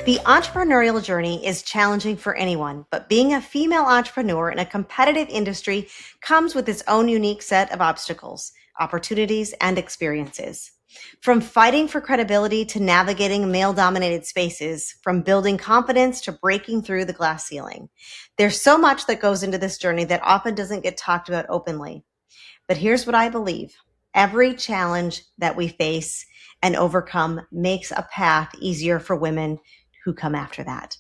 The entrepreneurial journey is challenging for anyone, but being a female entrepreneur in a competitive industry comes with its own unique set of obstacles, opportunities, and experiences. From fighting for credibility to navigating male-dominated spaces, from building confidence to breaking through the glass ceiling. There's so much that goes into this journey that often doesn't get talked about openly. But here's what I believe. Every challenge that we face and overcome makes a path easier for women who come after that.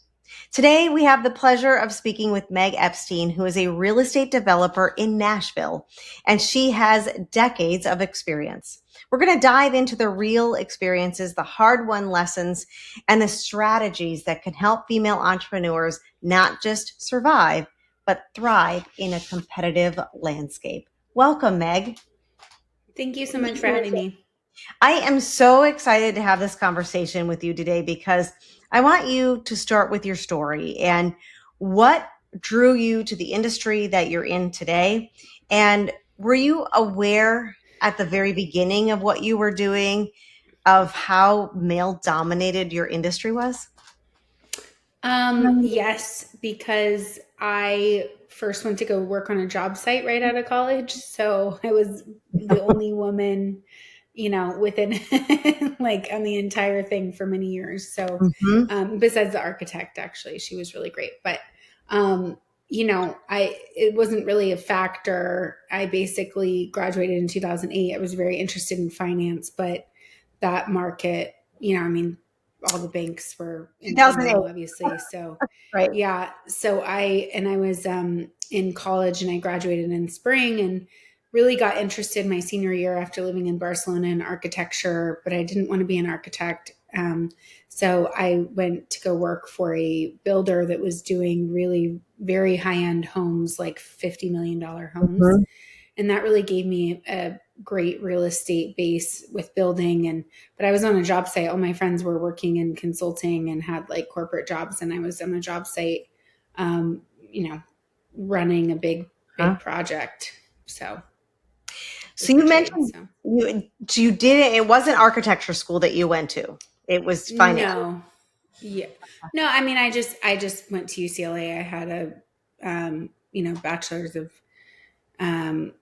Today, we have the pleasure of speaking with Meg Epstein, who is a real estate developer in Nashville, and she has decades of experience. We're going to dive into the real experiences, the hard-won lessons, and the strategies that can help female entrepreneurs not just survive, but thrive in a competitive landscape. Welcome, Meg. Thank you so much for having me. I am so excited to have this conversation with you today because I want you to start with your story and what drew you to the industry that you're in today. And were you aware at the very beginning of what you were doing of how male dominated your industry was? Yes, because I first went to go work on a job site right out of college. So I was the only woman, within like on the entire thing for many years. So besides the architect, actually, she was really great. But it wasn't really a factor. I basically graduated in 2008. I was very interested in finance, but that market, all the banks were in turmoil, obviously. So, right. Yeah. So I was in college and I graduated in spring and really got interested my senior year after living in Barcelona in architecture, but I didn't want to be an architect. So I went to go work for a builder that was doing really very high-end homes, like $50 million homes. Mm-hmm. And that really gave me a great real estate base with building. But I was on a job site. All my friends were working in consulting and had like corporate jobs. And I was on a job site, running a big project. So you mentioned you did it wasn't architecture school that you went to. It was finance. No. Yeah. No, I mean, I just went to UCLA. I had a, bachelor's of, I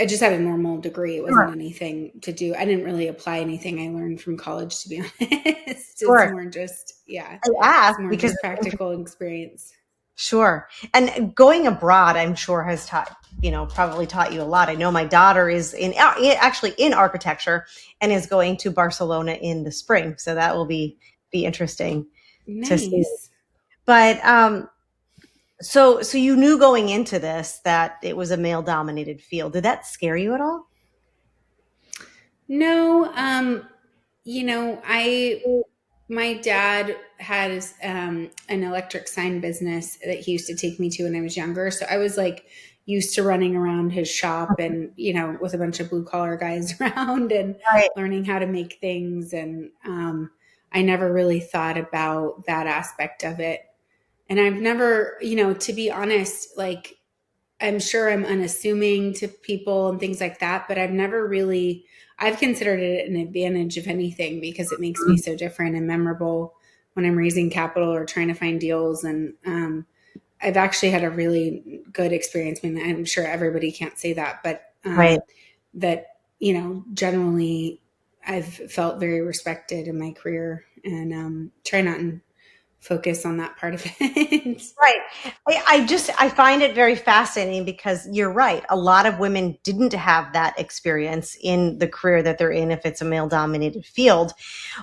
just had a normal degree. It wasn't anything to do. I didn't really apply anything I learned from college, to be honest. It's more just, I asked because just practical experience. Sure. And going abroad, I'm sure has probably taught you a lot. I know my daughter is actually in architecture and is going to Barcelona in the spring. So that will be interesting to see. But, so you knew going into this that it was a male dominated field. Did that scare you at all? No. My dad had an electric sign business that he used to take me to when I was younger. So I was like used to running around his shop and, with a bunch of blue collar guys around and learning how to make things. And I never really thought about that aspect of it. And I've never, to be honest, like I'm sure I'm unassuming to people and things like that, but I've considered it an advantage, if anything, because it makes me so different and memorable when I'm raising capital or trying to find deals. And I've actually had a really good experience. I mean, I'm sure everybody can't say that, but that, generally I've felt very respected in my career and try not and focus on that part of it. Right. I find it very fascinating because you're right. A lot of women didn't have that experience in the career that they're in if it's a male dominated field.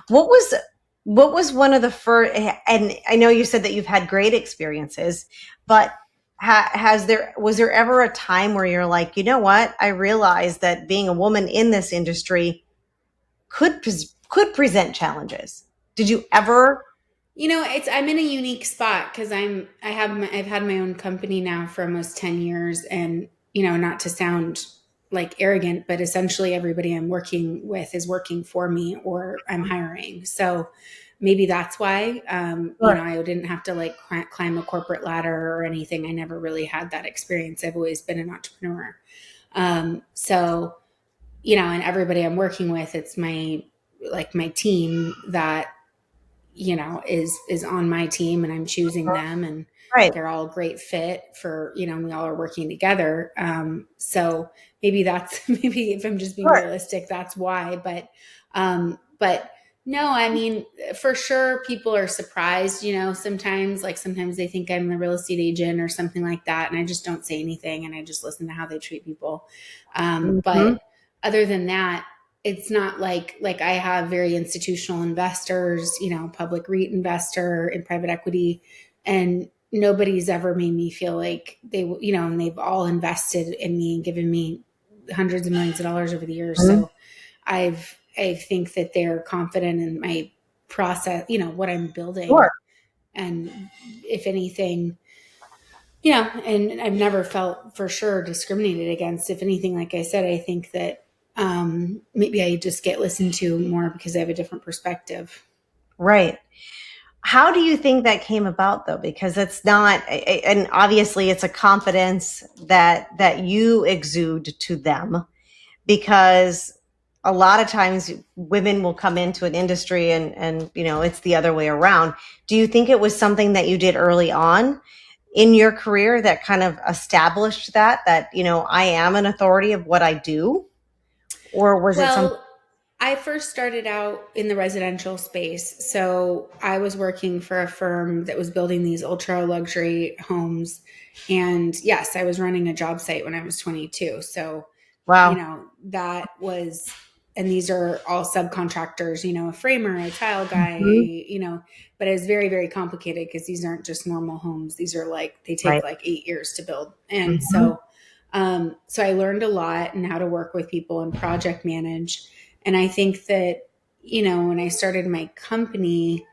What was one of the first, and I know you said that you've had great experiences, but was there ever a time where you're like, you know what? I realized that being a woman in this industry could present challenges. Did you ever? I'm in a unique spot because I've had my own company now for almost 10 years and, not to sound like arrogant, but essentially everybody I'm working with is working for me or I'm hiring. So maybe that's why, I didn't have to like climb a corporate ladder or anything. I never really had that experience. I've always been an entrepreneur. And everybody I'm working with, it's my team that, is on my team, and I'm choosing them, and Right. they're all a great fit for, and we all are working together. So maybe that's, maybe if I'm just being Sure. realistic, that's why. But no, I mean, for sure, people are surprised, sometimes they think I'm the real estate agent or something like that. And I just don't say anything, and I just listen to how they treat people. Mhm. But other than that, it's not like I have very institutional investors, public REIT investor in private equity, and nobody's ever made me feel like and they've all invested in me and given me hundreds of millions of dollars over the years. Mhm. So I think that they're confident in my process, what I'm Sure. building. And if anything, and I've never felt for sure discriminated against. If anything, like I said, I think that maybe I just get listened to more because I have a different perspective. Right. How do you think that came about though? Because it's not, and obviously it's a confidence that you exude to them, because a lot of times women will come into an industry and it's the other way around. Do you think it was something that you did early on in your career that kind of established that I am an authority of what I do? Or was it something? Well, I first started out in the residential space. So I was working for a firm that was building these ultra luxury homes. And yes, I was running a job site when I was 22. So, Wow. that was, and these are all subcontractors, a framer, a tile guy, Mhm. but it's very, very complicated because these aren't just normal homes. These are they Right. take like 8 years to build. And Mhm. so I learned a lot and how to work with people and project manage. And I think that, when I started my company,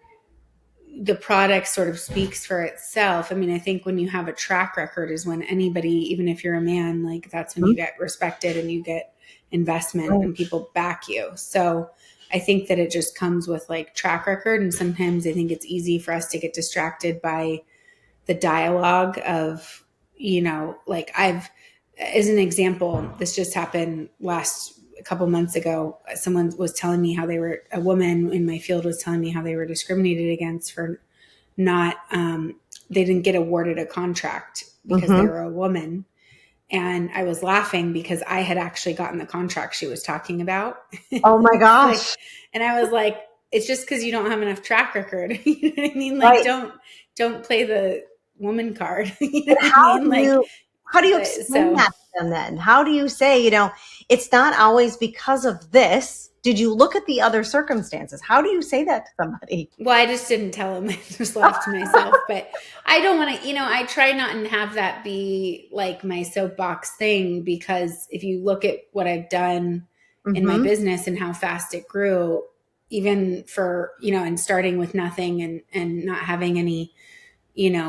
the product sort of speaks for itself. I mean, I think when you have a track record is when anybody, even if you're a man, that's when you get respected and you get investment Right. and people back you. So I think that it just comes with track record. And sometimes I think it's easy for us to get distracted by the dialogue of, as an example, this just happened a couple months ago. Someone was telling me a woman in my field was telling me how they were discriminated against for not, they didn't get awarded a contract because they Mhm. were a woman. And I was laughing because I had actually gotten the contract she was talking about. Oh my It's gosh. and I was like, it's just because you don't have enough track record. You know what I mean? Right. Don't play the woman card. You know And what I mean? how do you explain So that to them then? How do you say, it's not always because of this? Did you look at the other circumstances? How do you say that to somebody? well, I just didn't tell him. I just laughed to myself. But I don't want to, I try not and have that be like my soapbox thing, because if you look at what I've done in my Mhm. business and how fast it grew, even for, and starting with nothing and not having any,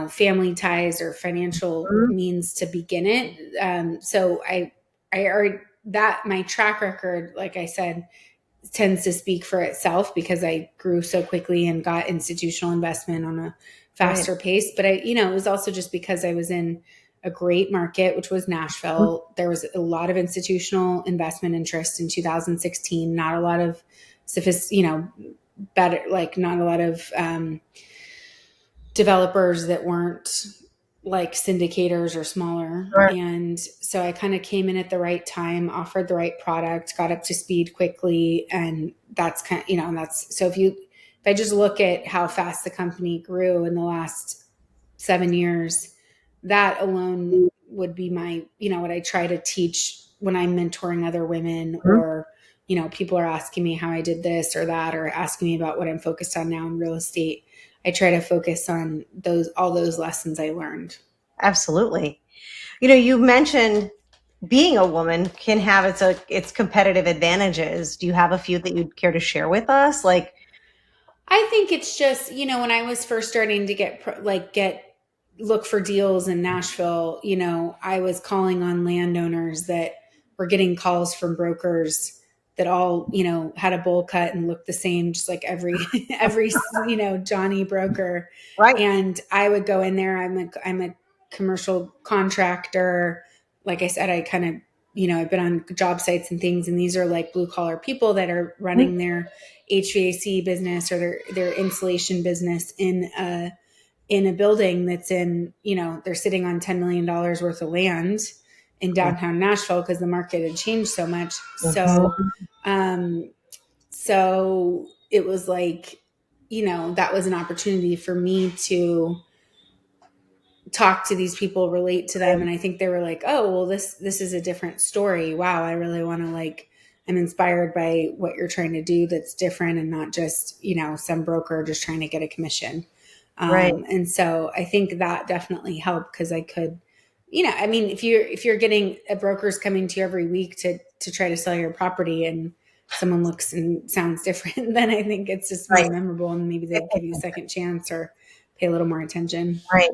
family ties or financial Mhm. means to begin it. So I already, that my track record, like I said, tends to speak for itself because I grew so quickly and got institutional investment on a Right. faster pace. But it was also just because I was in a great market, which was Mhm. Nashville. There was a lot of institutional investment interest in 2016, not a lot of better, not a lot of developers that weren't like syndicators or smaller. Sure. And so I kind of came in at the right time, offered the right product, got up to speed quickly. And that's kind of, and that's, so if I just look at how fast the company grew in the last 7 years, that alone would be my, what I try to teach when I'm mentoring other women, Mhm. or, people are asking me how I did this or that, or asking me about what I'm focused on now in real estate. I try to focus on all those lessons I learned. Absolutely. You mentioned being a woman can have its competitive advantages. Do you have a few that you'd care to share with us? Like, I think it's just, when I was first starting to look for deals in Nashville, I was calling on landowners that were getting calls from brokers that all, had a bowl cut and looked the same, just like every, Johnny broker. right. And I would go in there. I'm a commercial contractor. Like I said, I kind of I've been on job sites and things, and these are like blue collar people that are running their HVAC business or their insulation business in a building that's in, they're sitting on $10 million worth of land in downtown Nashville because the market had changed so much. So it was like, that was an opportunity for me to talk to these people, relate to them. And I think they were like, oh, well, this is a different story. Wow. I really want to I'm inspired by what you're trying to do that's different and not just, some broker just trying to get a commission. And so I think that definitely helped because I could, if you're getting brokers coming to you every week to try to sell your property and someone looks and sounds different, then I think it's just more memorable and maybe they'll give you a second chance or pay a little more attention. Right.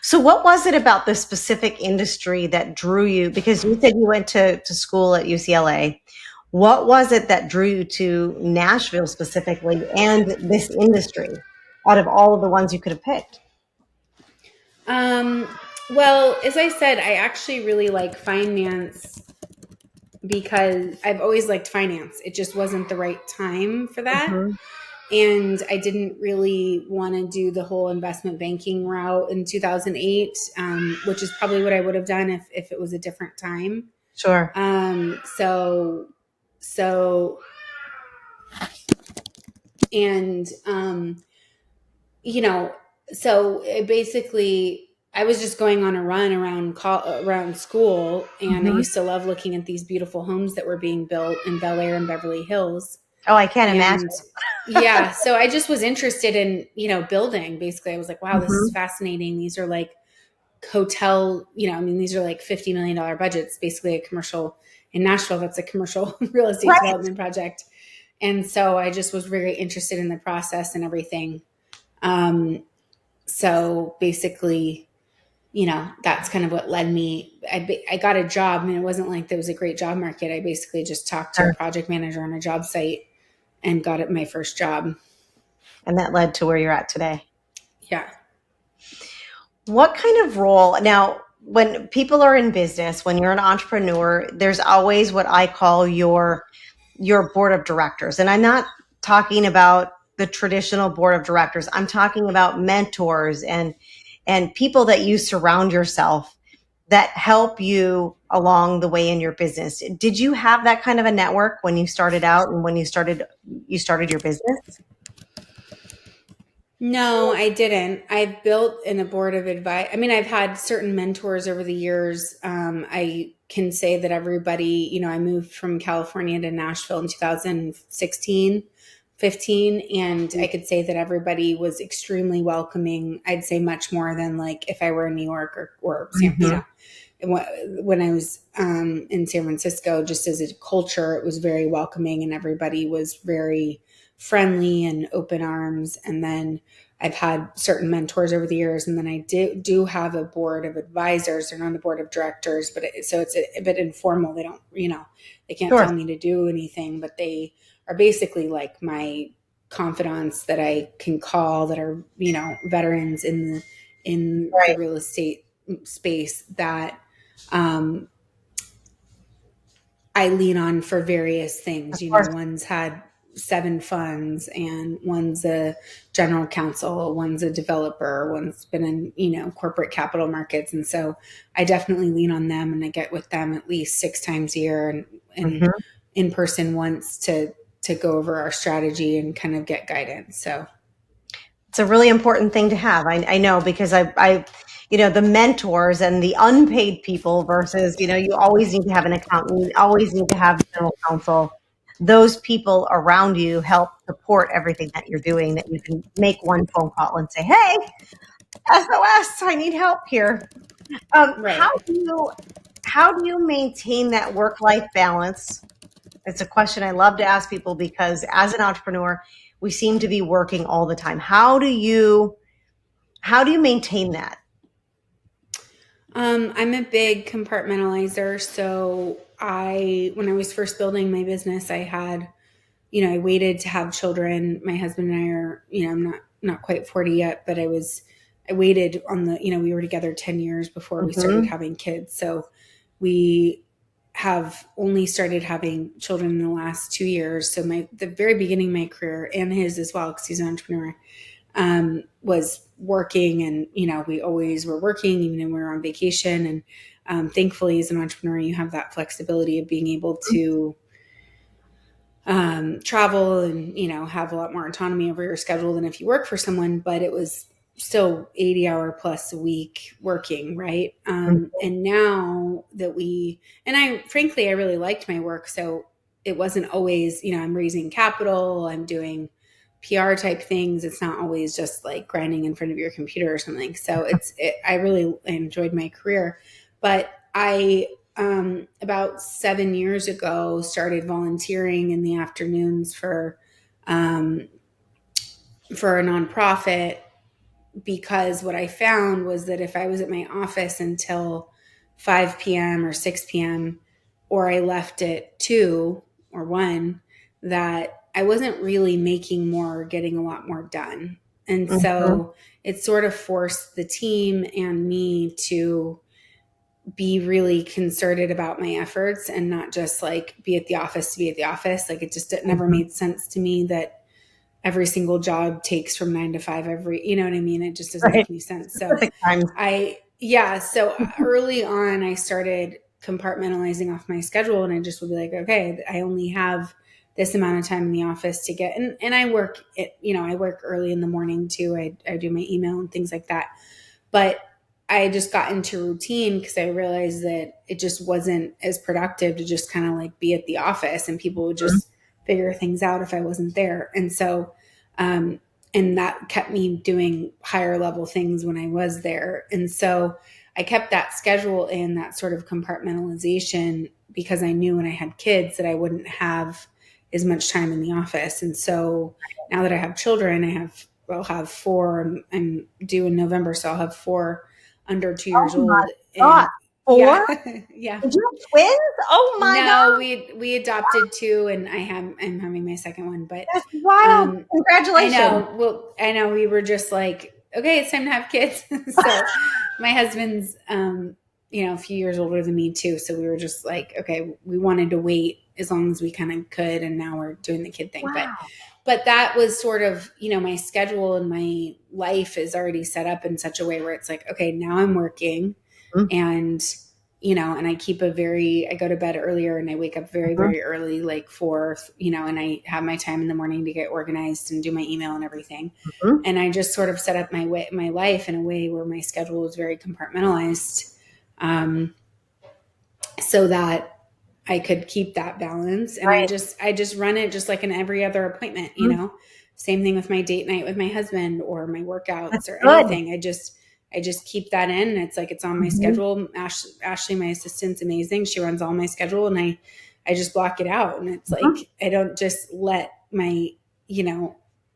So what was it about this specific industry that drew you? Because you said you went to school at UCLA. What was it that drew you to Nashville specifically and this industry out of all of the ones you could have picked? Well, as I said, I actually really like finance because I've always liked finance. It just wasn't the right time for that. Mm-hmm. And I didn't really want to do the whole investment banking route in 2008, which is probably what I would have done if it was a different time. Sure. So basically I was just going on a run around school, and I used to love looking at these beautiful homes that were being built in Bel Air and Beverly Hills. Oh, I can't imagine. Yeah. So I just was interested in, building. Basically, I was like, wow, this is fascinating. These are like hotel, these are like $50 million budgets, basically a commercial in Nashville. That's a commercial real estate development project. And so I just was very interested in the process and everything. So basically, that's kind of what led me. I got a job, and it wasn't like there was a great job market. I basically just talked to a project manager on a job site and got it my first job. And that led to where you're at today. Yeah. What kind of role now, when people are in business, when you're an entrepreneur, there's always what I call your board of directors. And I'm not talking about the traditional board of directors. I'm talking about mentors and people that you surround yourself that help you along the way in your business. Did you have that kind of a network when you started out and when you started your business? No, I didn't. I've built in a board of advice. I've had certain mentors over the years. I can say that everybody, I moved from California to Nashville in 2016, 15. And I could say that everybody was extremely welcoming. I'd say much more than like if I were in New York or when I was in San Francisco, just as a culture, it was very welcoming and everybody was very friendly and open arms. And then I've had certain mentors over the years, and then I do have a board of advisors. They're not a board of directors, but so it's a bit informal. They don't, they can't tell me to do anything, but they are basically like my confidants that I can call that are, veterans in the real estate space that I lean on for various things. One's had 7 funds, and one's a general counsel, one's a developer, one's been in, corporate capital markets. And so I definitely lean on them, and I get with them at least 6 times a year and in person once to go over our strategy and kind of get guidance. So it's a really important thing to have. I know, because I the mentors and the unpaid people versus, you always need to have an accountant, you always need to have general counsel. Those people around you help support everything that you're doing, that you can make one phone call and say, hey, SOS, I need help here. How do you maintain that work-life balance? It's a question I love to ask people, because as an entrepreneur, we seem to be working all the time. How do you maintain that? I'm a big compartmentalizer. So when I was first building my business, I had, I waited to have children. My husband and I are, I'm not quite 40 yet, but I waited on we were together 10 years before we started having kids. So we have only started having children in the last 2 years. So the very beginning of my career, and his as well, because he's an entrepreneur, was working, and we always were working even when we were on vacation. And thankfully, as an entrepreneur, you have that flexibility of being able to travel and have a lot more autonomy over your schedule than if you work for someone. But it was still 80-hour plus a week working, right? And now that I really liked my work, so it wasn't always, I'm raising capital, I'm doing PR type things. It's not always just like grinding in front of your computer or something. So I really enjoyed my career. But I about 7 years ago started volunteering in the afternoons for a nonprofit, because what I found was that if I was at my office until 5 p.m. or 6 p.m., or I left at 2 or 1, that I wasn't really making more or getting a lot more done. And so it sort of forced the team and me to be really concerted about my efforts and not just like be at the office to be at the office. Like it never made sense to me that every single job takes from 9 to 5 you know what I mean? It just doesn't make any sense. So so early on I started compartmentalizing off my schedule, and I just would be like, okay, I only have this amount of time in the office to get, and I work I work early in the morning too. I do my email and things like that. But I just got into routine because I realized that it just wasn't as productive to just kind of like be at the office, and people would just figure things out if I wasn't there. And so, and that kept me doing higher level things when I was there. And so I kept that schedule in that sort of compartmentalization, because I knew when I had kids that I wouldn't have as much time in the office. And so now that I have children, I'll have 4. I'm due in November, so I'll have 4 under 2 years old. God. 4? Yeah. Did you have twins? Oh my God. No, we adopted 2, and I'm having my second one. But that's wild. Congratulations. I know. Well, I know, we were just like, okay, it's time to have kids. So my husband's a few years older than me too. So we were just like, okay, we wanted to wait as long as we kind of could, and now we're doing the kid thing. Wow. But that was sort of, my schedule and my life is already set up in such a way where it's like, okay, now I'm working, and and I go to bed earlier, and I wake up very, very early, like 4, and I have my time in the morning to get organized and do my email and everything. And I just sort of set up my life in a way where my schedule was very compartmentalized, so that I could keep that balance. And I just run it just like in every other appointment, same thing with my date night with my husband or my workouts anything. I just keep that in. It's like, it's on my schedule. Ashley, my assistant's amazing. She runs all my schedule, and I just block it out. And it's like, I don't just let my,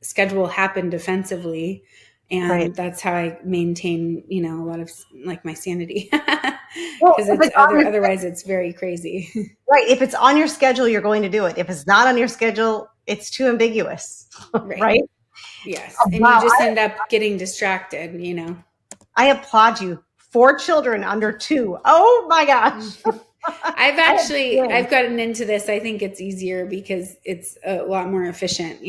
schedule happen defensively. And that's how I maintain, a lot of like my sanity, because otherwise it's very crazy. Right. If it's on your schedule, you're going to do it. If it's not on your schedule, it's too ambiguous. Right. Yes. And you just end up getting distracted, I applaud you. 4 children under 2. Oh my gosh. I've gotten into this. I think it's easier because it's a lot more efficient,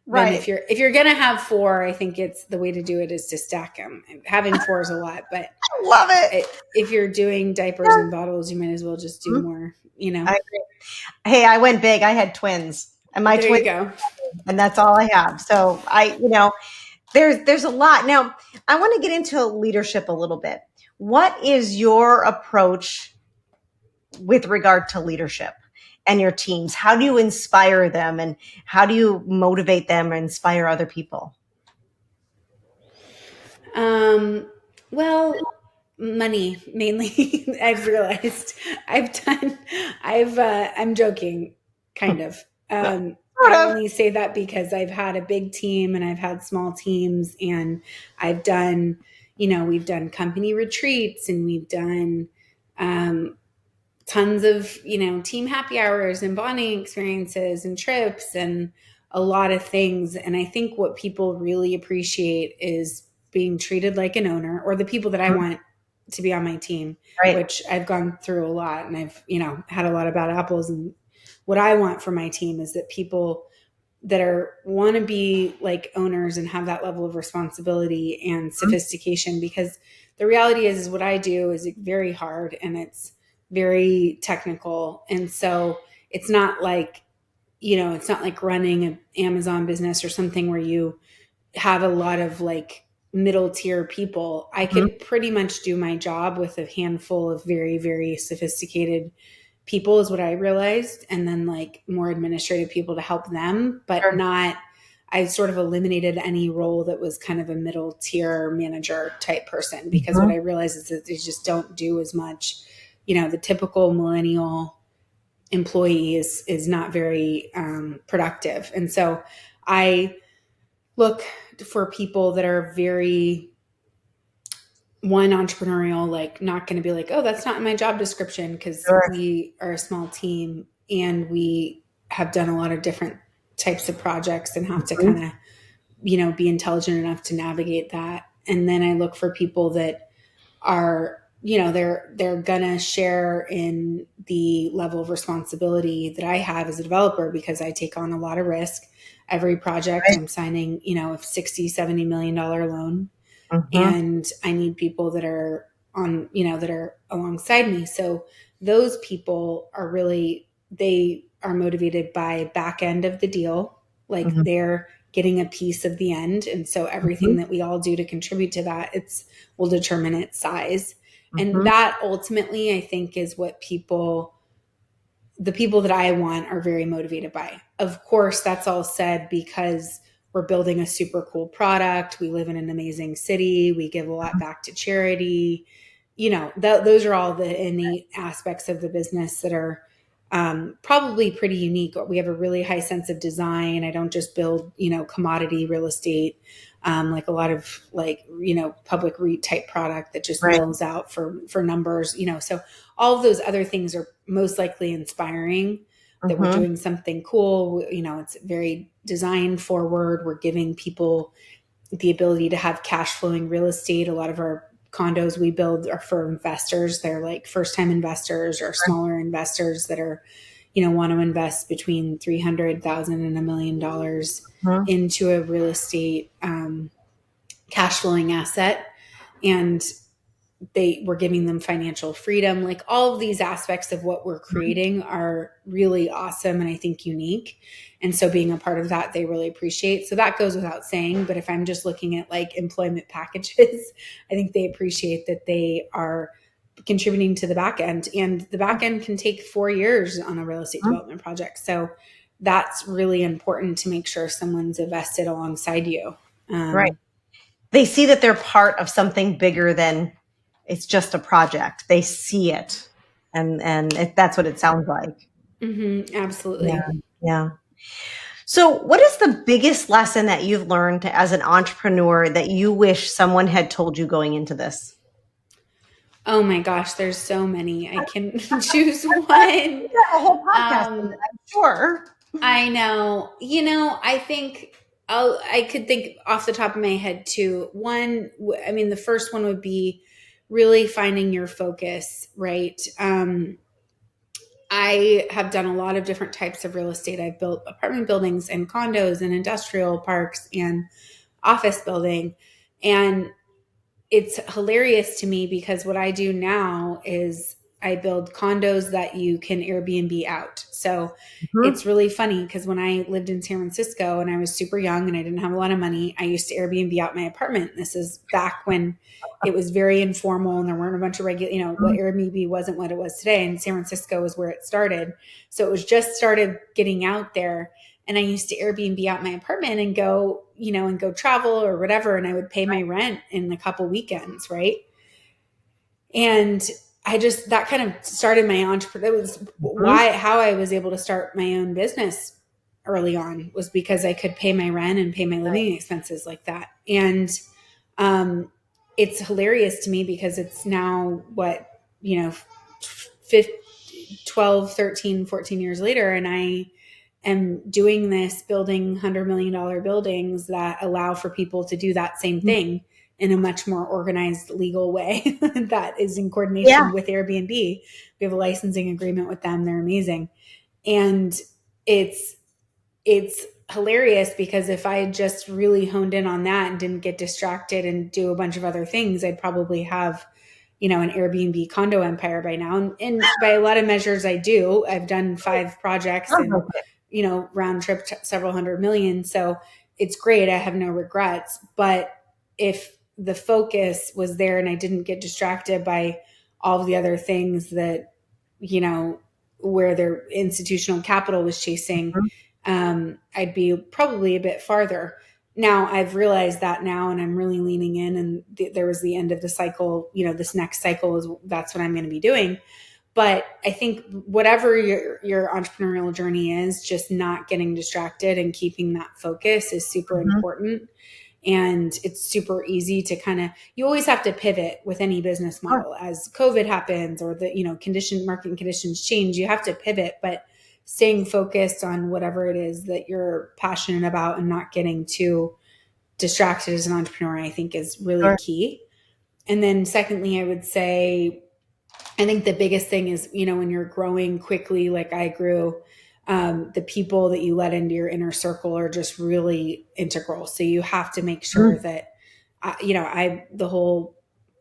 Right. If you're gonna have 4, I think it's the way to do it is to stack them. Having 4 is a lot, but I love it. If you're doing diapers and bottles, you might as well just do more. I agree. Hey, I went big. I had twins, and my twins, and that's all I have. So there's a lot. Now I want to get into leadership a little bit. What is your approach with regard to leadership and your teams? How do you inspire them, and how do you motivate them and inspire other people? Well, money mainly. I've realized I'm joking, kind of. I only say that because I've had a big team and I've had small teams, and I've done, we've done company retreats, and we've done, tons of, team happy hours and bonding experiences and trips and a lot of things. And I think what people really appreciate is being treated like an owner, or the people that I want to be on my team, Right. which I've gone through a lot, and I've, had a lot of bad apples. And what I want for my team is that people that are want to be like owners and have that level of responsibility and sophistication, because the reality is what I do is very hard and it's very technical. And so it's not like, it's not like running an Amazon business or something where you have a lot of like middle tier people. I Mhm. could pretty much do my job with a handful of very, very sophisticated people, is what I realized. And then like more administrative people to help them, but Sure. not, I sort of eliminated any role that was kind of a middle tier manager type person, because what I Mhm. realized is that they just don't do as much. The typical millennial employee is not very productive. And so I look for people that are very entrepreneurial, like not going to be like, oh, that's not in my job description, because Sure. we are a small team and we have done a lot of different types of projects and have to Mhm. kind of, be intelligent enough to navigate that. And then I look for people that are, they're gonna share in the level of responsibility that I have as a developer, because I take on a lot of risk. Every project Right. I'm signing, a 60-70 million dollar loan, Mhm. and I need people that are that are alongside me. So those people are really, they are motivated by back end of the deal, like Mhm. they're getting a piece of the end. And so everything Mhm. that we all do to contribute to that, it's will determine its size. And Mhm. that ultimately, I think, is what the people that I want are very motivated by. Of course, that's all said because we're building a super cool product. We live in an amazing city. We give a lot back to charity. Those are all the innate aspects of the business that are probably pretty unique. We have a really high sense of design. I don't just build, commodity real estate, like a lot of like, public REIT type product that just Right. mills out for numbers, so all of those other things are most likely inspiring, that we're Mhm. doing something cool. It's very design forward. We're giving people the ability to have cash flowing real estate. A lot of our condos we build are for investors. They're like first time investors or smaller investors that are, want to invest between 300,000 and $1 million Mhm. into a real estate cash flowing asset. And they were giving them financial freedom. Like all of these aspects of what we're creating are really awesome and I think unique. And so being a part of that, they really appreciate. So that goes without saying. But if I'm just looking at like employment packages, I think they appreciate that they are contributing to the back end. And the back end can take 4 years on a real estate Mhm. development project. So that's really important to make sure someone's invested alongside you. Right. Um, They see that they're part of something bigger than it's just a project. They see it, and that's what it sounds like. Yeah. absolutely. Yeah. So, what is the biggest lesson that you've learned as an entrepreneur that you wish someone had told you going into this? Oh my gosh, there's so many. I can choose one. We have a whole podcast on it, Um, I'm sure. I know. I think I could think off the top of my head too. One, I mean, the first one would be really finding your focus, right? I have done a lot of different types of real estate. I've built apartment buildings and condos and industrial parks and office building. And it's hilarious to me because what I do now is I build condos that you can Airbnb out. So Mhm. it's really funny because when I lived in San Francisco and I was super young and I didn't have a lot of money, I used to Airbnb out my apartment. This is back when it was very informal and there weren't a bunch of regular, what Airbnb wasn't what it was today. And San Francisco was where it started. So it was just started getting out there. And I used to Airbnb out my apartment and go, and go travel or whatever. And I would pay my rent in a couple weekends, right? And that kind of started my entrepreneur. That was Mhm. how I was able to start my own business early on, was because I could pay my rent and pay my living expenses like that. And um, it's hilarious to me because it's now what, 15, 12, 13, 14 years later. And I am doing this, building $100 million buildings that allow for people to do that same thing in a much more organized legal way that is in Yeah. coordination with Airbnb. We have a licensing agreement with them. They're amazing. And it's hilarious because if I had just really honed in on that and didn't get distracted and do a bunch of other things, I'd probably have, an Airbnb condo empire by now. And by a lot of measures, I do. I've done 5 projects and, round trip several hundred million. So it's great. I have no regrets. But if the focus was there and I didn't get distracted by all of the other things that, where their institutional capital was chasing, I'd be probably a bit farther. Now I've realized that now, and I'm really leaning in. And there was the end of the cycle. This next cycle that's what I'm going to be doing. But I think whatever your entrepreneurial journey is, just not getting distracted and keeping that focus is super important. And it's super easy to you always have to pivot with any business model as COVID happens or the, market conditions change, you have to pivot, but staying focused on whatever it is that you're passionate about and not getting too distracted as an entrepreneur, I think is really key. And then secondly, I would say, I think the biggest thing is, when you're growing quickly, like I grew, the people that you let into your inner circle are just really integral. So you have to make sure that, the whole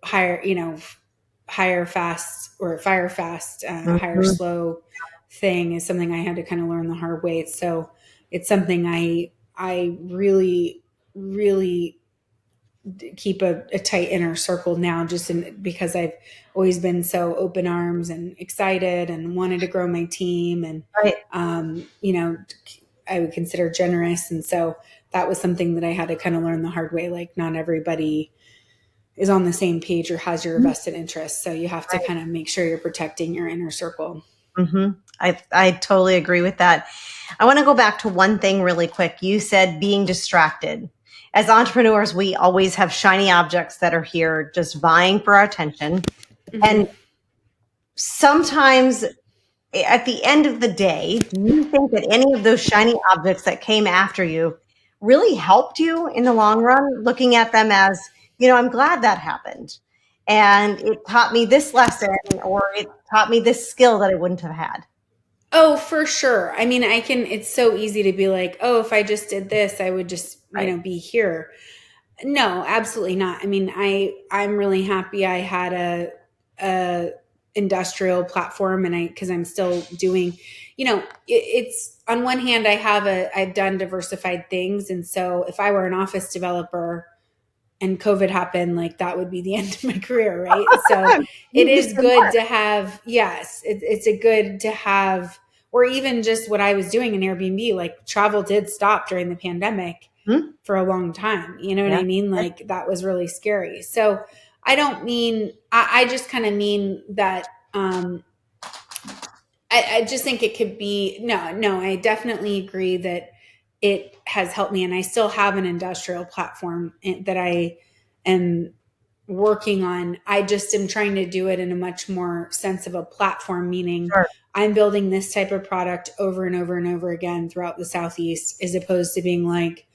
hire fast or fire fast, hire slow thing is something I had to kind of learn the hard way. So it's something I really, really keep a tight inner circle now, because I've always been so open arms and excited and wanted to grow my team. And, I would consider generous. And so that was something that I had to kind of learn the hard way. Like not everybody is on the same page or has your vested interest. So you have to kind of make sure you're protecting your inner circle. I totally agree with that. I want to go back to one thing really quick. You said being distracted. As entrepreneurs, we always have shiny objects that are here just vying for our attention. And sometimes at the end of the day, do you think that any of those shiny objects that came after you really helped you in the long run, looking at them as, I'm glad that happened. And it taught me this lesson, or it taught me this skill that I wouldn't have had. Oh, for sure. I mean, it's so easy to be like, oh, if I just did this, I would just, be here. No, absolutely not. I mean, I'm really happy I had a industrial platform and cause I'm still doing, it's on one hand, I've done diversified things. And so if I were an office developer and COVID happened, like that would be the end of my career. Right. So it is good to have, yes, it's a good to have, or even just what I was doing in Airbnb, like travel did stop during the pandemic for a long time. You know what I mean? Like that was really scary. So I don't mean, I just kind of mean that, I just think it could be, no, I definitely agree that it has helped me. And I still have an industrial platform that I am working on. I just am trying to do it in a much more sense of a platform, meaning I'm building this type of product over and over and over again throughout the Southeast, as opposed to being like,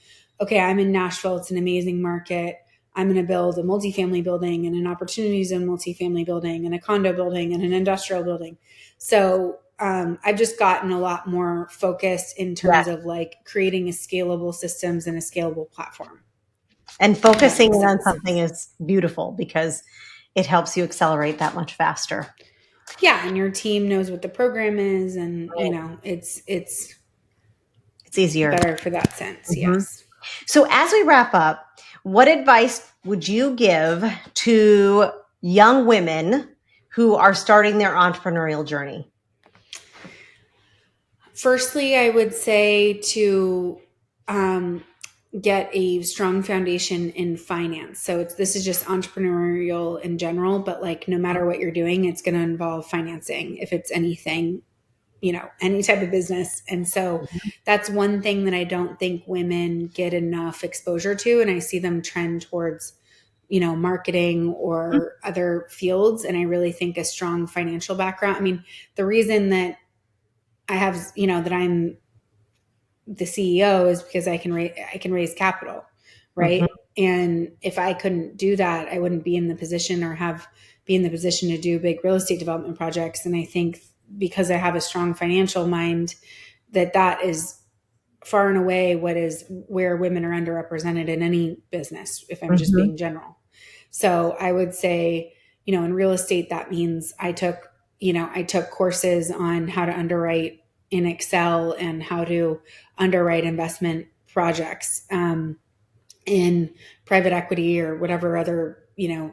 okay, I'm in Nashville. It's an amazing market. I'm going to build a multifamily building and an opportunity zone multifamily building and a condo building and an industrial building. So I've just gotten a lot more focused in terms of like creating a scalable systems and a scalable platform. And focusing on something is beautiful because it helps you accelerate that much faster. Yeah. And your team knows what the program is. And, it's easier. Better for that sense. Yes. So as we wrap up, what advice would you give to young women who are starting their entrepreneurial journey? Firstly, I would say to get a strong foundation in finance. So this is just entrepreneurial in general, but like no matter what you're doing, it's going to involve financing if it's anything, any type of business. And so that's one thing that I don't think women get enough exposure to. And I see them trend towards, marketing or other fields. And I really think a strong financial background. I mean, the reason that I have, that I'm the CEO is because I can raise capital, right? And if I couldn't do that, I wouldn't be in the position or be in the position to do big real estate development projects. And I think because I have a strong financial mind, that is far and away where women are underrepresented in any business, if I'm just being general. So I would say, in real estate, that means I took courses on how to underwrite in Excel and how to underwrite investment projects. In private equity or whatever other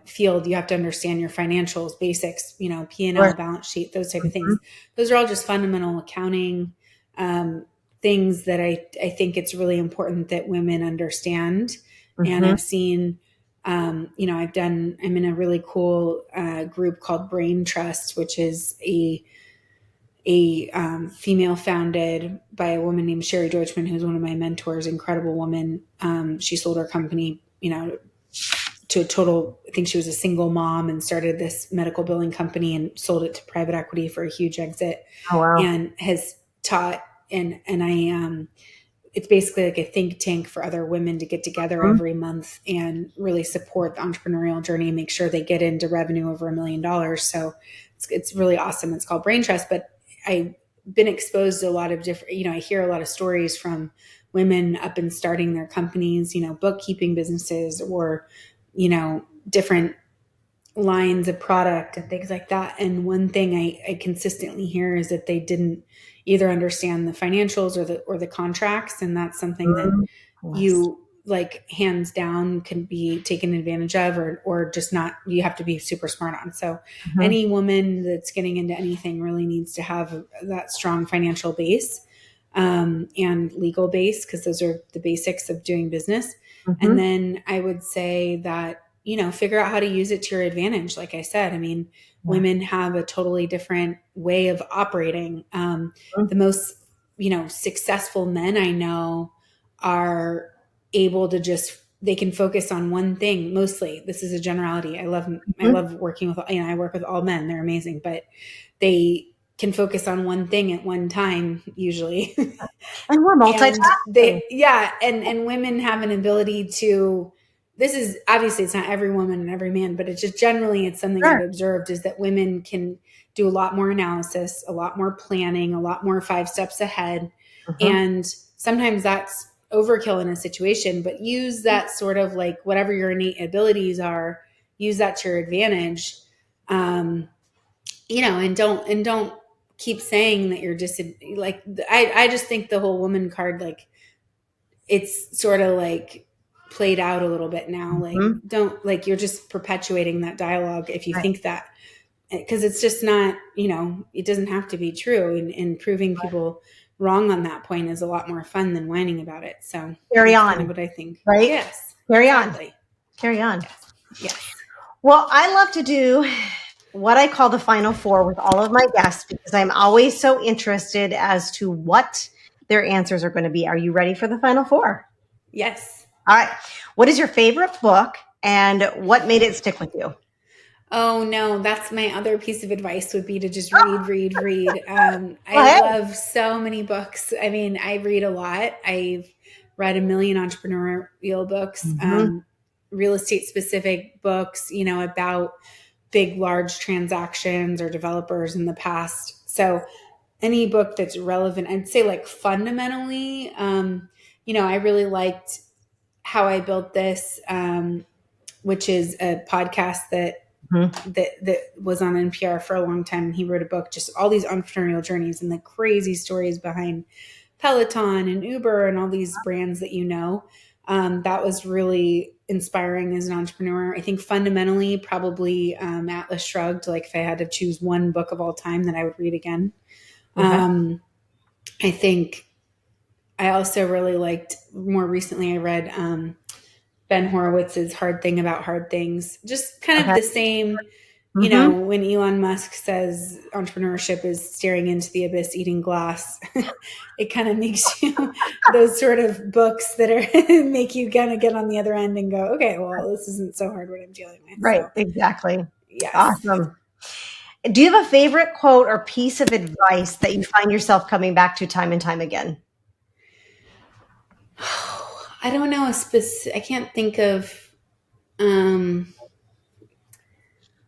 field, you have to understand your financials, basics, P&L, balance sheet, those type of things. Those are all just fundamental accounting things that I think it's really important that women understand. And I've seen, I'm in a really cool group called Brain Trust, which is a female founded by a woman named Sherry Deutschman, who's one of my mentors, incredible woman. She sold her company, to a total, I think she was a single mom and started this medical billing company and sold it to private equity for a huge exit. Oh, wow. And has taught, and it's basically like a think tank for other women to get together every month and really support the entrepreneurial journey and make sure they get into revenue over $1 million. So it's really awesome. It's called Brain Trust, but I've been exposed to a lot of different, I hear a lot of stories from women up and starting their companies, bookkeeping businesses or, different lines of product and things like that. And one thing I consistently hear is that they didn't either understand the financials or the contracts. And that's something that you like hands down can be taken advantage of or just not, you have to be super smart on. So any woman that's getting into anything really needs to have that strong financial base and legal base, because those are the basics of doing business. And then I would say that, figure out how to use it to your advantage. Like I said, women have a totally different way of operating. The most, successful men I know are able to they can focus on one thing mostly. This is a generality. I love working with, I work with all men. They're amazing, but they can focus on one thing at one time, usually. And we're multitasking. And women have an ability to, this is obviously it's not every woman and every man, but it's just generally, it's something I've observed is that women can do a lot more analysis, a lot more planning, a lot more 5 steps ahead. And sometimes that's overkill in a situation, but use that sort of like whatever your innate abilities are, use that to your advantage. And don't keep saying that you're just like, I just think the whole woman card, like it's sort of like played out a little bit now. Like don't, like, you're just perpetuating that dialogue if you think that, because it's just not, it doesn't have to be true, and proving people wrong on that point is a lot more fun than whining about it. So carry on. Kind of what I think. Right? Yes. Carry exactly. on. Carry on. Yes. Well, I love to do what I call the final 4 with all of my guests, because I'm always so interested as to what their answers are going to be. Are you ready for the final 4? Yes. All right. What is your favorite book and what made it stick with you? Oh no, that's my other piece of advice would be to just read. I love so many books. I read a lot. I've read a million entrepreneurial books, real estate specific books, about big, large transactions or developers in the past. So any book that's relevant, I'd say like fundamentally, I really liked How I Built This, which is a podcast that was on NPR for a long time. He wrote a book, just all these entrepreneurial journeys and the crazy stories behind Peloton and Uber and all these brands that that was really inspiring as an entrepreneur. I think fundamentally, probably Atlas Shrugged, like if I had to choose one book of all time that I would read again. I think I also really liked, more recently I read Ben Horowitz's Hard Thing About Hard Things, just kind of the same, when Elon Musk says entrepreneurship is staring into the abyss, eating glass, it kind of makes you, those sort of books that are make you kind of get on the other end and go, okay, well, this isn't so hard what I'm dealing with. Right. So, exactly. yes. Awesome. Do you have a favorite quote or piece of advice that you find yourself coming back to time and time again? I don't know I can't think of, um,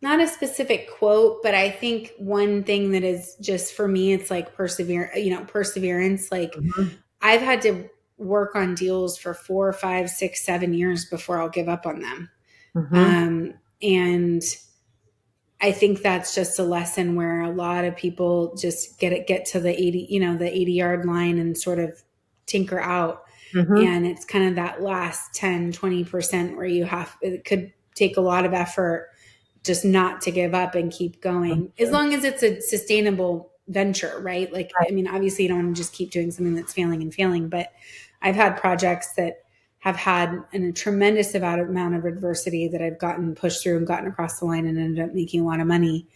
not a specific quote, but I think one thing that is just for me, it's like perseverance. Like Mhm. I've had to work on deals for 4, 5, 6, 7 years before I'll give up on them. Mhm. And I think that's just a lesson where a lot of people just get to the 80, the 80-yard line and sort of tinker out. Mhm. And it's kind of that last 10, 20% where it could take a lot of effort just not to give up and keep going, as Mhm. long as it's a sustainable venture, right? Like, I Right. mean, obviously you don't want to just keep doing something that's failing and failing, but I've had projects that have had a tremendous amount of adversity that I've gotten pushed through and gotten across the line and ended up making a lot of money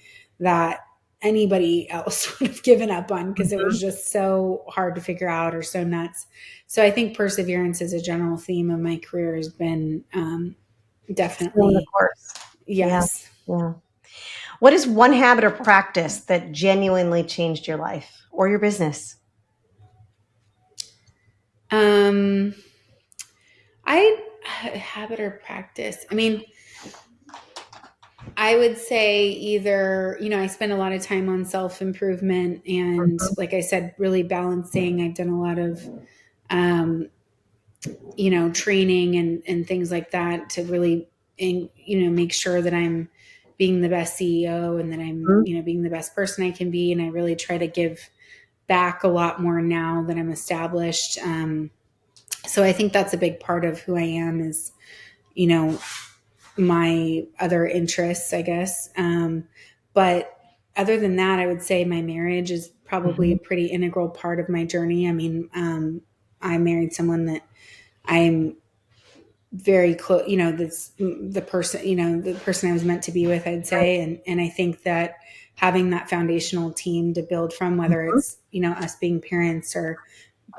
that anybody else would have given up on because it Mhm. was just so hard to figure out or so nuts. So I think perseverance as a general theme of my career has been, Staying the definitely, course. Yeah. yes. Yeah. What is one habit or practice that genuinely changed your life or your business? Um, I habit or practice. I mean, I would say either, I spend a lot of time on self improvement and, Mhm. like I said, really balancing. I've done a lot of, um, training and things like that to really, make sure that I'm being the best CEO and that I'm, Mhm. being the best person I can be. And I really try to give back a lot more now that I'm established. So I think that's a big part of who I am is, you know, my other interests, I guess. But other than that, I would say my marriage is probably Mhm. a pretty integral part of my journey. I mean, I married someone that I'm very close, that's the person I was meant to be with, I'd Right. say. And I think that having that foundational team to build from, whether Mhm. it's, us being parents or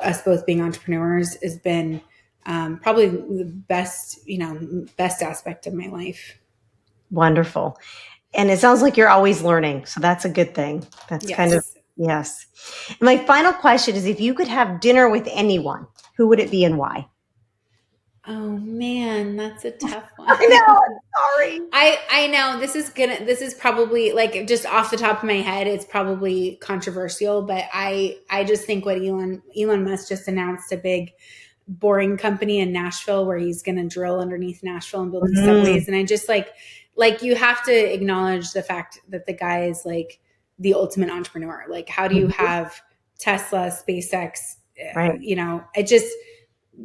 us both being entrepreneurs, has been, probably the best aspect of my life. Wonderful. And it sounds like you're always learning. So that's a good thing. That's kind of, Yes. yes. And my final question is if you could have dinner with anyone, who would it be and why? Oh man, that's a tough I know. one. Sorry. I know this is probably, like, just off the top of my head, it's probably controversial, but I just think what Elon Musk just announced a big boring company in Nashville where he's going to drill underneath Nashville and build these Mhm. subways. And I just like you have to acknowledge the fact that the guy is like the ultimate entrepreneur. Like, how do you Mhm. have Tesla, SpaceX? Right. It just,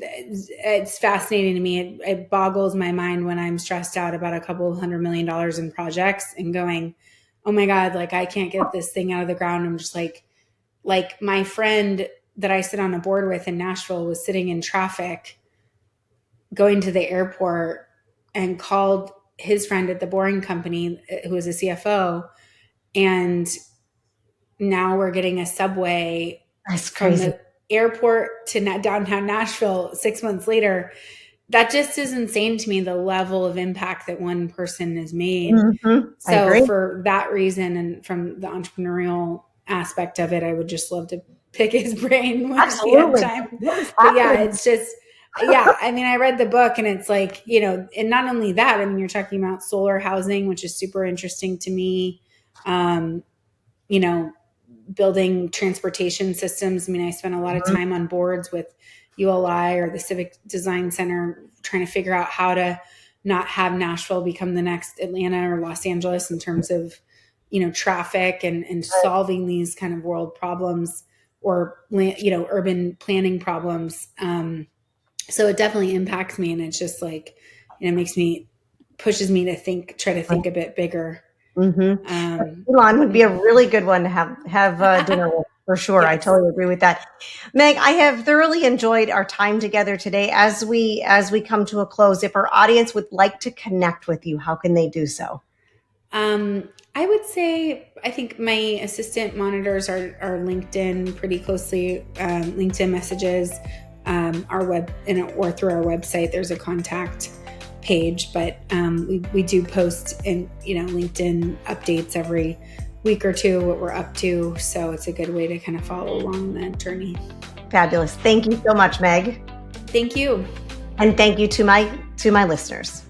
it's fascinating to me. It boggles my mind when I'm stressed out about a couple of $100 million in projects and going, oh my God, like I can't get this thing out of the ground. I'm just like my friend that I sit on a board with in Nashville was sitting in traffic going to the airport and called his friend at the boring company who was a CFO. And now we're getting a subway That's from crazy. the airport to downtown Nashville 6 months later. That just is insane to me, the level of impact that one person has made. Mhm. I So agree. for that reason, and from the entrepreneurial aspect of it, I would just love to pick his brain if he had Absolutely. time. What is But yeah, happening? it's just, yeah, I mean, I read the book and it's like, and not only that, I mean, you're talking about solar housing, which is super interesting to me. Um, you know, Building transportation systems. I mean, I spent a lot of Mhm. time on boards with ULI or the Civic Design Center trying to figure out how to not have Nashville become the next Atlanta or Los Angeles in terms of, traffic and Right. solving these kind of world problems or, urban planning problems. So it definitely impacts me. And it's just like, pushes me to try to think a bit bigger. Mhm. Um, Elon would be a mhm. really good one to have dinner with for sure. I Yes. totally agree with that. Meg, I have thoroughly enjoyed our time together today. As we come to a close, if our audience would like to connect with you, how can they do so? I would say I think my assistant monitors our LinkedIn pretty closely. LinkedIn messages, our web or through our website. There's a contact page, but we do post in LinkedIn updates every week or two what we're up to. So it's a good way to kind of follow along that journey. Fabulous. Thank you so much, Meg. Thank you. And thank you to my listeners.